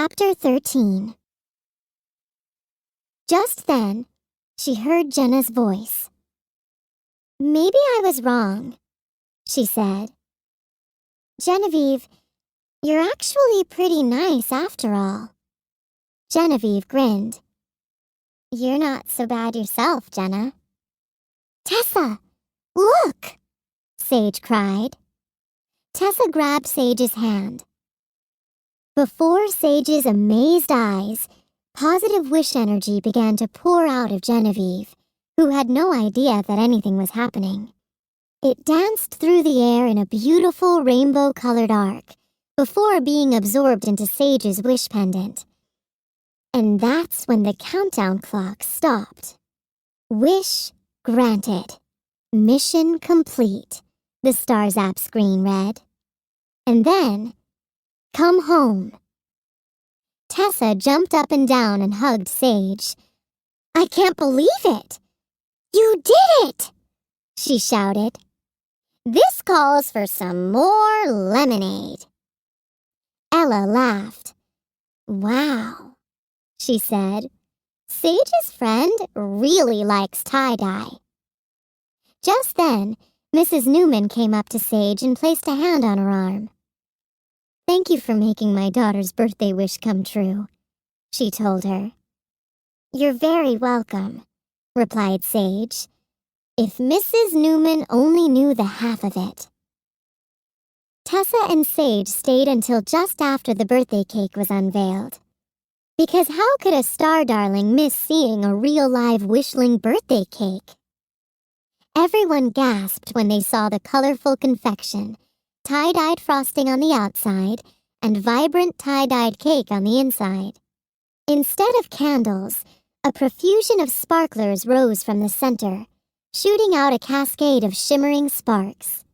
Chapter 13. Just then, she heard Jenna's voice. "Maybe I was wrong," she said. "Genevieve, you're actually pretty nice after all." Genevieve grinned. "You're not so bad yourself, Jenna." "Tessa, look!" Sage cried. Tessa grabbed Sage's hand. Before Sage's amazed eyes, positive wish energy began to pour out of Genevieve, who had no idea that anything was happening. It danced through the air in a beautiful rainbow-colored arc before being absorbed into Sage's wish pendant. And that's when the countdown clock stopped. "Wish granted. Mission complete," the Stars app screen read. And then, "Come home." Tessa jumped up and down and hugged Sage. "I can't believe it! You did it!" she shouted. "This calls for some more lemonade." Ella laughed. "Wow," she said. "Sage's friend really likes tie-dye." Just then, Mrs. Newman came up to Sage and placed a hand on her arm. "Thank you for making my daughter's birthday wish come true," she told her. "You're very welcome," replied Sage. If Mrs. Newman only knew the half of it. Tessa and Sage stayed until just after the birthday cake was unveiled. Because how could a star darling miss seeing a real live wishling birthday cake? Everyone gasped when they saw the colorful confection, tie-dyed frosting on the outside, and vibrant tie-dyed cake on the inside. Instead of candles, a profusion of sparklers rose from the center, shooting out a cascade of shimmering sparks.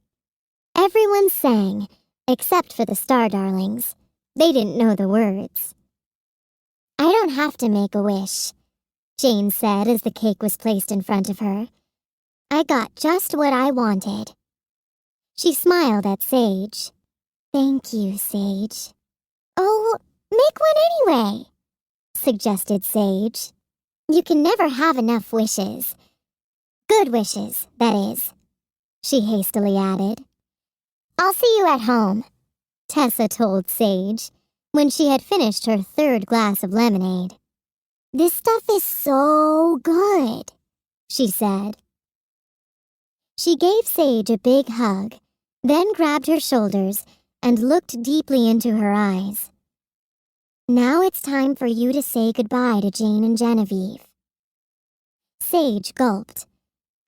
Everyone sang, except for the star darlings. They didn't know the words. "I don't have to make a wish," Jane said as the cake was placed in front of her. "I got just what I wanted." She smiled at Sage. "Thank you, Sage." "Oh, make one anyway," suggested Sage. "You can never have enough wishes. Good wishes, that is," she hastily added. "I'll see you at home," Tessa told Sage when she had finished her third glass of lemonade. "This stuff is so good," she said. She gave Sage a big hug, then grabbed her shoulders and looked deeply into her eyes. "Now it's time for you to say goodbye to Jane and Genevieve." Sage gulped.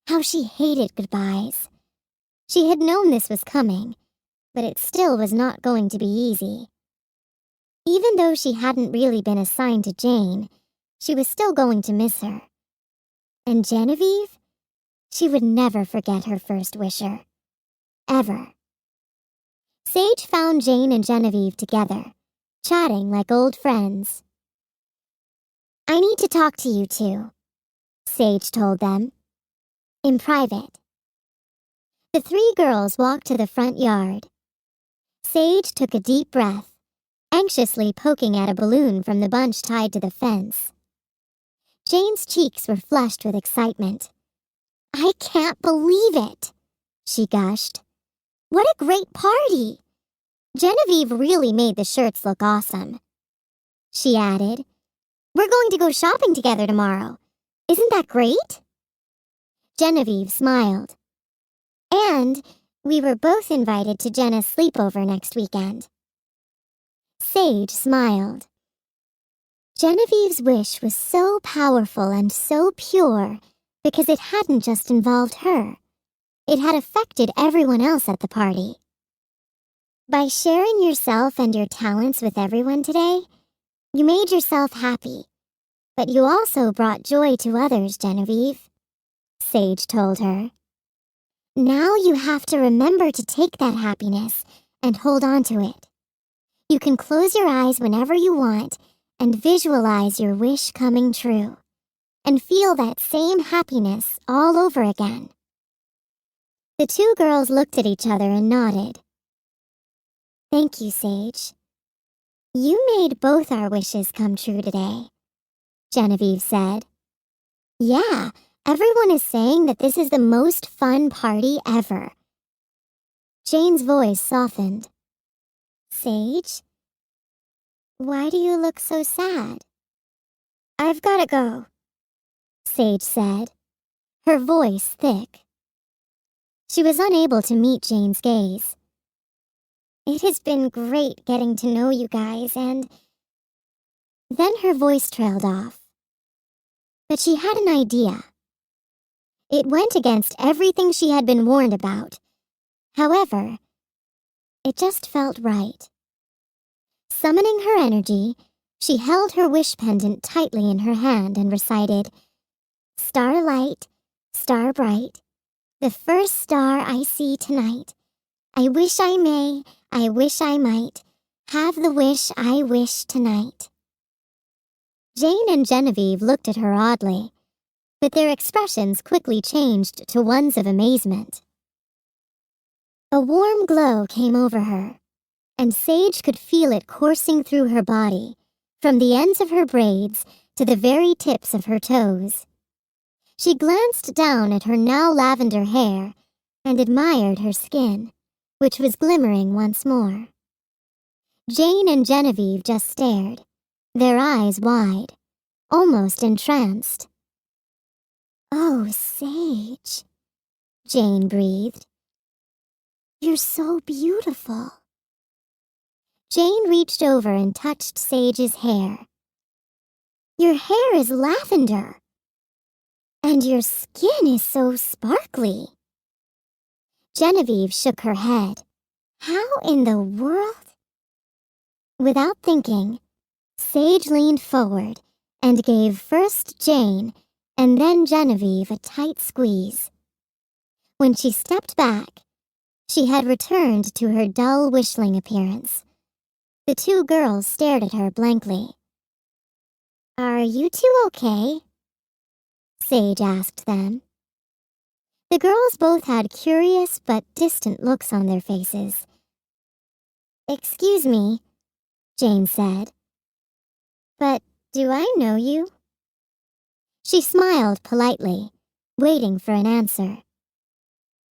How she hated goodbyes. She had known this was coming, but it still was not going to be easy. Even though she hadn't really been assigned to Jane, she was still going to miss her. And Genevieve? She would never forget her first wisher. Ever. Sage found Jane and Genevieve together, chatting like old friends. "I need to talk to you two," Sage told them. "In private." The three girls walked to the front yard. Sage took a deep breath, anxiously poking at a balloon from the bunch tied to the fence. Jane's cheeks were flushed with excitement. "I can't believe it," she gushed. "What a great party! Genevieve really made the shirts look awesome." She added, "We're going to go shopping together tomorrow. Isn't that great?" Genevieve smiled. "And we were both invited to Jenna's sleepover next weekend." Sage smiled. Genevieve's wish was so powerful and so pure because it hadn't just involved her. It had affected everyone else at the party. By sharing yourself and your talents with everyone today, you made yourself happy, but you also brought joy to others, Genevieve, Sage told her. Now you have to remember to take that happiness and hold on to it. You can close your eyes whenever you want and visualize your wish coming true, and feel that same happiness all over again. The two girls looked at each other and nodded. "Thank you, Sage." You made both our wishes come true today, Genevieve said. Yeah, everyone is saying that this is the most fun party ever. Jane's voice softened. Sage? Why do you look so sad? I've gotta go, Sage said, her voice thick. She was unable to meet Jane's gaze. It has been great getting to know you guys, and... Then her voice trailed off. But she had an idea. It went against everything she had been warned about. However, it just felt right. Summoning her energy, she held her wish pendant tightly in her hand and recited, Starlight, star bright, the first star I see tonight. I wish I may, I wish I might, have the wish I wish tonight. Jane and Genevieve looked at her oddly, but their expressions quickly changed to ones of amazement. A warm glow came over her, and Sage could feel it coursing through her body, from the ends of her braids to the very tips of her toes. She glanced down at her now lavender hair and admired her skin, which was glimmering once more. Jane and Genevieve just stared, their eyes wide, almost entranced. Oh, Sage, Jane breathed. You're so beautiful. Jane reached over and touched Sage's hair. Your hair is lavender. And your skin is so sparkly. Genevieve shook her head. How in the world? Without thinking, Sage leaned forward and gave first Jane and then Genevieve a tight squeeze. When she stepped back, she had returned to her dull wishling appearance. The two girls stared at her blankly. Are you two okay? Sage asked them. The girls both had curious but distant looks on their faces. Excuse me, Jane said. But do I know you? She smiled politely, waiting for an answer.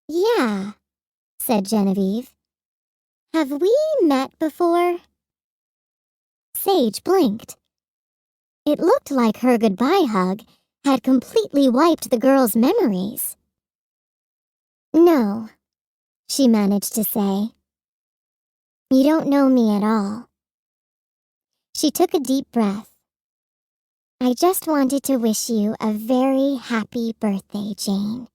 Yeah, said Genevieve. Have we met before? Sage blinked. It looked like her goodbye hug had completely wiped the girl's memories. No, she managed to say. You don't know me at all. She took a deep breath. I just wanted to wish you a very happy birthday, Jane.